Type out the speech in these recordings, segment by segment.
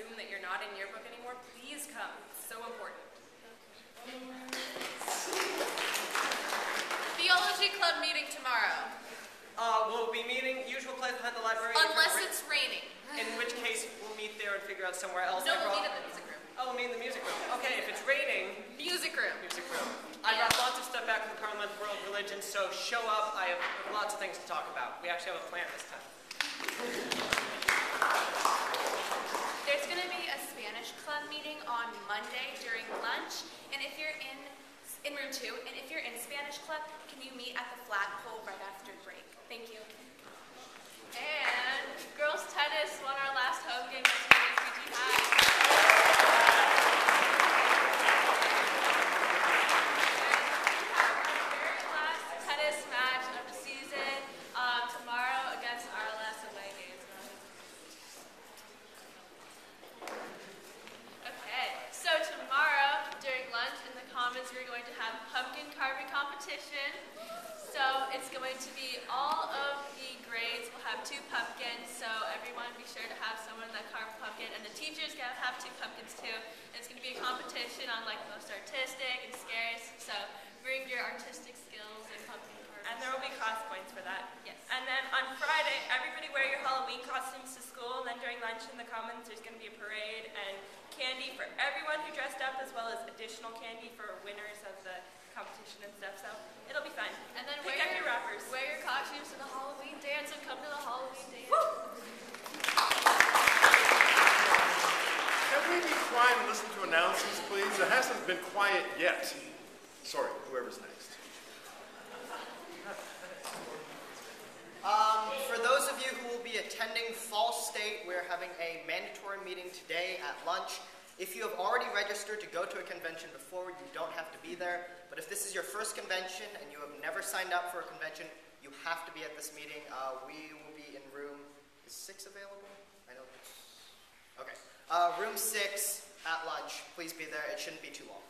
assume that you're not in yearbook anymore, please come. It's so important. Theology club meeting tomorrow. We'll be meeting usual place behind the library. Unless it's raining. In which case, we'll meet there and figure out somewhere else. No, we'll meet in the music room. Oh, we'll meet in the music room. Okay, if it's raining... Music room. Music room. I brought lots of stuff back from the Parliament World Religion, so show up. I have lots of things to talk about. We actually have a plan this time. There's going to be a Spanish club meeting on Monday during lunch, and if you're in room 2, and if you're in Spanish club, can you meet at the flagpole right after break? Thank you. And girls tennis won our last home game against SVG High. Very last tennis match of the season tomorrow against our last away game. Okay, so tomorrow during lunch in the Commons we're going to have pumpkin carving competition. So it's going to be all of the grades will have 2 pumpkins, so everyone be sure to have someone that carve a pumpkin, and the teachers gonna have 2 pumpkins too. And it's gonna be a competition on like the most artistic and scariest, so bring your artistic skills and pumpkin carving. And there will be cost points for that. Yes. And then on Friday, everybody wear your Halloween costumes to school, and then during lunch in the Commons, there's going to be a parade and candy for everyone who dressed up, as well as additional candy for winners of the competition and stuff, so it'll be fun. And then pick up your wrappers. Wear your costumes to the Halloween dance and come to the Halloween dance. Woo! Can we be quiet and listen to announcements, please? It hasn't been quiet yet. Sorry, whoever's next. For those of you who will be attending Fall State, we're having a mandatory meeting today at lunch. If you have already registered to go to a convention before, you don't have to be there. But if this is your first convention and you have never signed up for a convention, you have to be at this meeting. We will be in room... Is 6 available? I know. Okay. Room 6 at lunch. Please be there. It shouldn't be too long.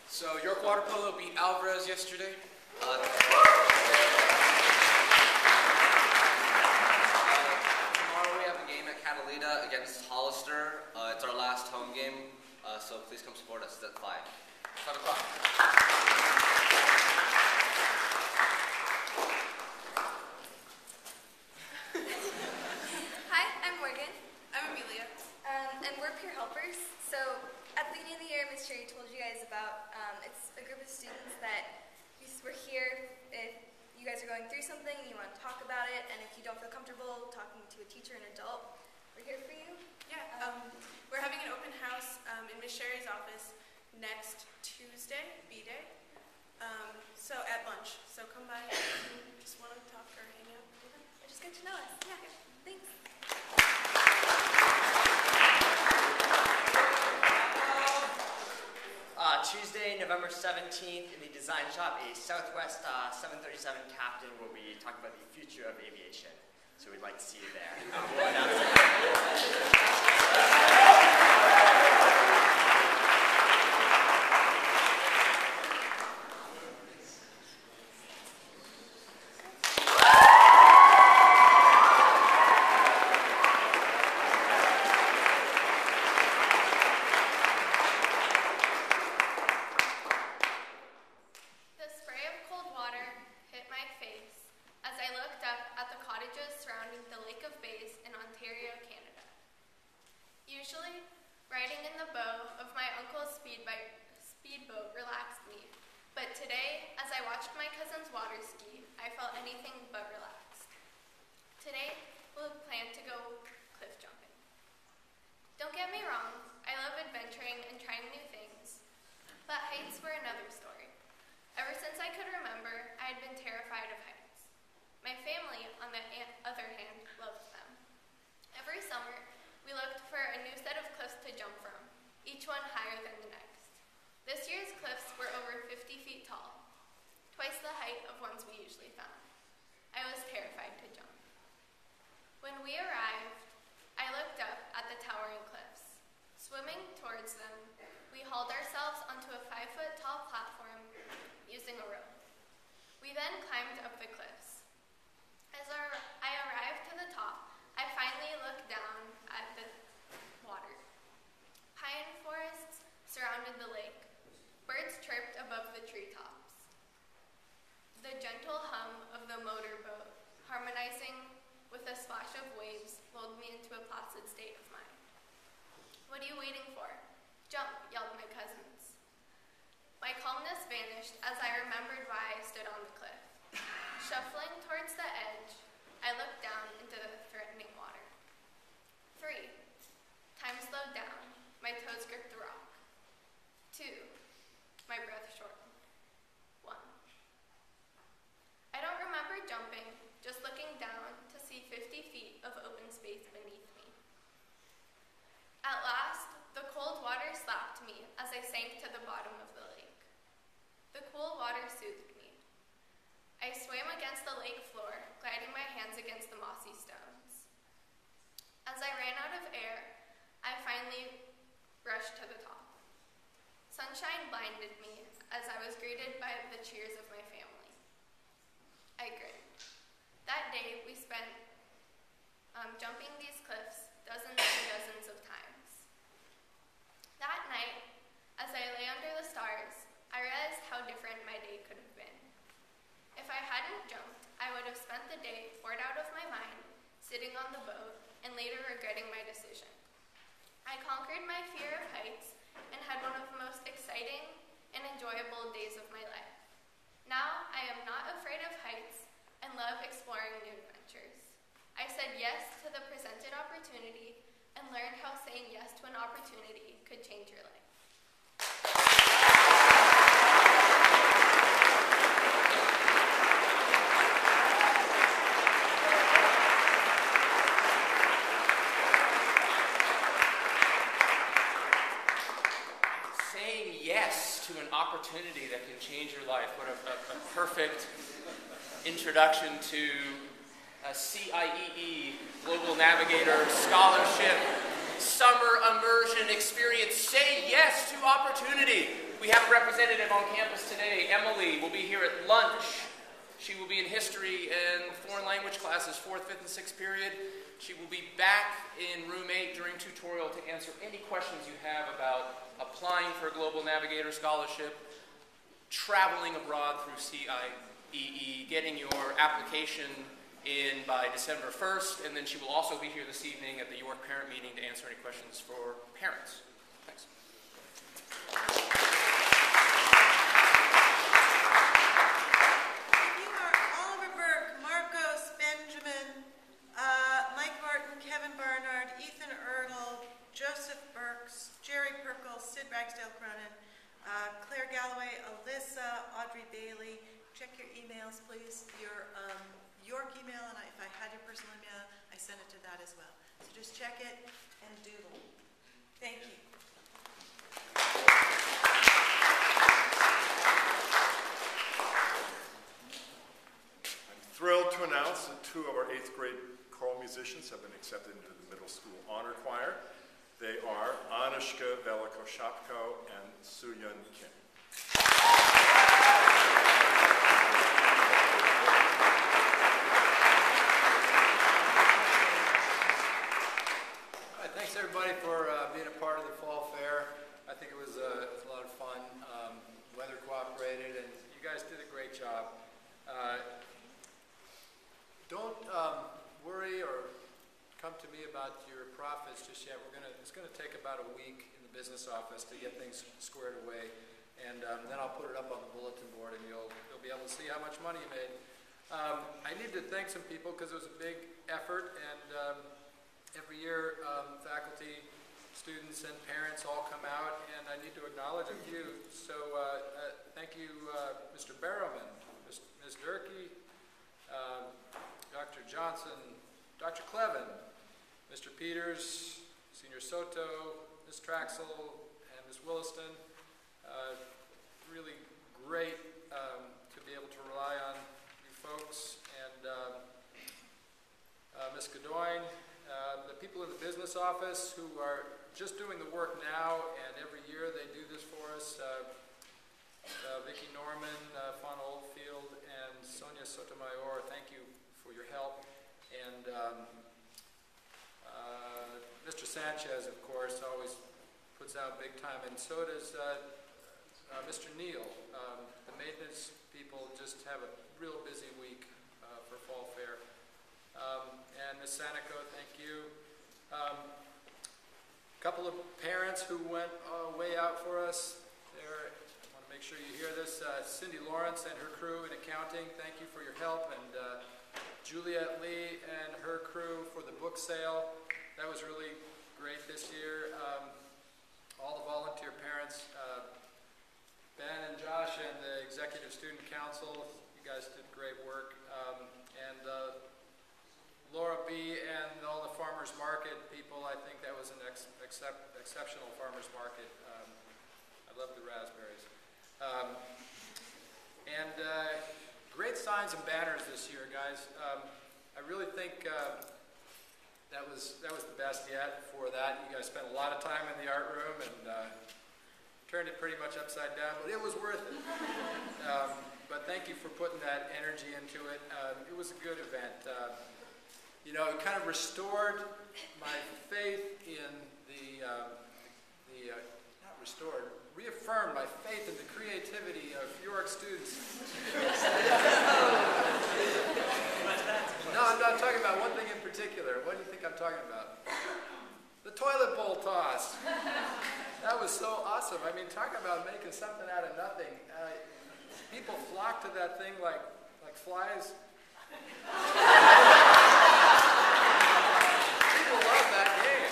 So, York Water Polo beat Alvarez yesterday. Tomorrow we have a game at Catalina against Hollister. It's our last home game, so please come support us. It's at 5 o'clock. Hi, I'm Morgan. I'm Amelia. And we're peer helpers. So at the beginning of the year, Ms. Cherry told you guys about, it's a group of students that we're here if you guys are going through something and you want to talk about it, and if you don't feel comfortable talking to a teacher or an adult, we're here for you. Yeah, we're having an open house in Ms. Sherry's office next Tuesday, B-Day, so at lunch. So come by if you just want to talk or hang out. Or just get to know us. Yeah, thanks. Tuesday, November 17th, in the design shop, a Southwest 737 captain will be talking about the future of aviation. So we'd like to see you there. We'll announce it. Usually, riding in the bow of my uncle's speedboat relaxed me, but today, as I watched my cousins water ski, I felt anything but relaxed. Today, we'll plan to go cliff jumping. Don't get me wrong, I love adventuring and trying new things, but heights were another story. Ever since I could remember, I had been terrified of heights. My family, on the other hand, loved them. Every summer, we looked for a new set of cliffs to jump from, each one higher than the next. This year's cliffs were over 50 feet tall, twice the height of ones we usually found. I was terrified to jump. When we arrived, I looked up at the towering cliffs. Swimming towards them, we hauled ourselves onto a 5-foot tall platform using a rope. We then climbed up the cliffs. As I arrived to the top, I finally looked down at the water. Pine forests surrounded the lake. Birds chirped above the treetops. The gentle hum of the motorboat, harmonizing with a splash of waves, lulled me into a placid state of mind. "What are you waiting for? Jump," yelled my cousins. My calmness vanished as I remembered why I stood on the cliff. Shuffling towards the edge, I looked down into the threatening water. 3. Time slowed down. My toes gripped the rock. 2. My breath shortened. 1. I don't remember jumping, just looking down to see 50 feet of open space beneath me. At last, the cold water slapped me as I sank to the bottom of the lake. The cool water soothed me. I swam against the lake floor, gliding my hands against the mossy stones. As I ran out of air, I finally rushed to the top. Sunshine blinded me as I was greeted by the cheers of my family. I grinned. That day, we spent jumping these cliffs dozens and dozens of times. That night, as I lay under the stars, I realized how different my day could have been. If I hadn't jumped, I would have spent the day bored out of my mind, sitting on the boat, and later regretting my decision. I conquered my fear of heights and had one of the most exciting and enjoyable days of my life. Now, I am not afraid of heights and love exploring new adventures. I said yes to the presented opportunity and learned how saying yes to an opportunity could change your life. Saying yes to an opportunity that can change your life. What a perfect introduction to a CIEE Global Navigator Scholarship Summer Immersion Experience. Say yes to opportunity. We have a representative on campus today. Emily will be here at lunch. She will be in history and foreign language classes, 4th, 5th, and 6th period. She will be back in room 8 during tutorial to answer any questions you have about applying for a Global Navigator Scholarship, traveling abroad through CIEE, getting your application in by December 1st, and then she will also be here this evening at the York Parent Meeting to answer any questions for parents. Thanks. You are Oliver Burke, Marcos Benjamin, Mike Martin, Kevin Barnard, Ethan Ertl, Joseph Burks, Jerry Perkle, Sid Ragsdale Cronin, Claire Galloway, Alyssa, Audrey Bailey. Check your emails, please. Your York email, and if I had your personal email, I sent it to that as well. So just check it and doodle. Thank you. I'm thrilled to announce that 2 of our 8th grade choral musicians have been accepted into the middle school honor choir. They are Anushka Velikoshapko and Suyun Kim. Thanks everybody for being a part of the fall fair. I think it was a lot of fun. Weather cooperated, and you guys did a great job. Don't worry or come to me about your profits just yet. It's gonna take about a week in the business office to get things squared away, and then I'll put it up on the bulletin board, and you'll be able to see how much money you made. I need to thank some people because it was a big effort, and every year, faculty, students, and parents all come out, and I need to acknowledge a few. So thank you, Mr. Barrowman, Ms. Durkee, Dr. Johnson, Dr. Clevin, Mr. Peters, Senior Soto, Ms. Traxel, and Ms. Williston. Really great to be able to rely on you folks, and Ms. Godoyne. The people in the business office who are just doing the work now, and every year they do this for us. Vicki Norman, Fauna Oldfield, and Sonia Sotomayor, thank you for your help. And Mr. Sanchez, of course, always puts out big time, and so does Mr. Neal. The maintenance people just have a real busy week for Fall Fair. And Ms. Sanico, thank you. A couple of parents who went way out for us. I want to make sure you hear this. Cindy Lawrence and her crew in accounting, thank you for your help. And Juliet Lee and her crew for the book sale. That was really great this year. All the volunteer parents, Ben and Josh and the Executive Student Council, you guys did great work. And Laura B. and all the farmers market people, I think that was an exceptional farmers market. I love the raspberries. Great signs and banners this year, guys. I really think that was the best yet for that. You guys spent a lot of time in the art room and turned it pretty much upside down, but it was worth it. But thank you for putting that energy into it. It was a good event. You know, it kind of restored my faith in reaffirmed my faith in the creativity of York students. No, I'm not talking about one thing in particular. What do you think I'm talking about? The toilet bowl toss. That was so awesome. I mean, talk about making something out of nothing. People flocked to that thing like flies. People love that game.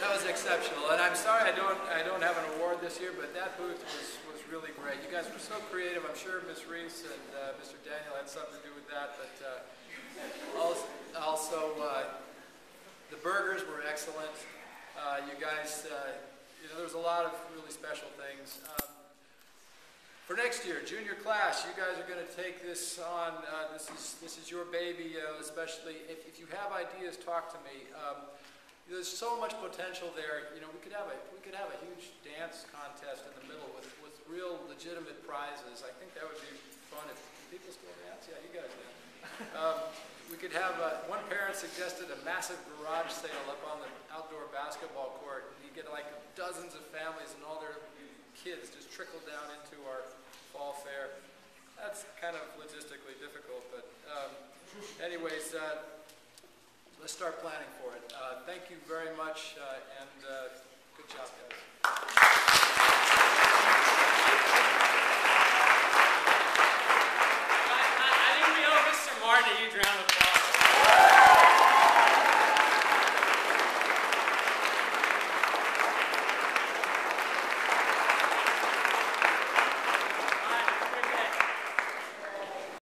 That was exceptional, and I'm sorry I don't have an award this year, but that booth was really great. You guys were so creative. I'm sure Ms. Reese and Mr. Daniel had something to do with that, but also the burgers were excellent. You guys, there was a lot of really special things. For next year, junior class, you guys are going to take this on. This is your baby, especially if you have ideas, talk to me. There's so much potential there. You know, we could have a huge dance contest in the middle with real legitimate prizes. I think that would be fun. If people still dance, yeah, you guys dance. We could have one parent suggested a massive garage sale up on the outdoor basketball court. You get like dozens of families and all their kids just trickle down into our fall fair. That's kind of logistically difficult, but anyways. Let's start planning for it. Thank you very much, and good job, guys.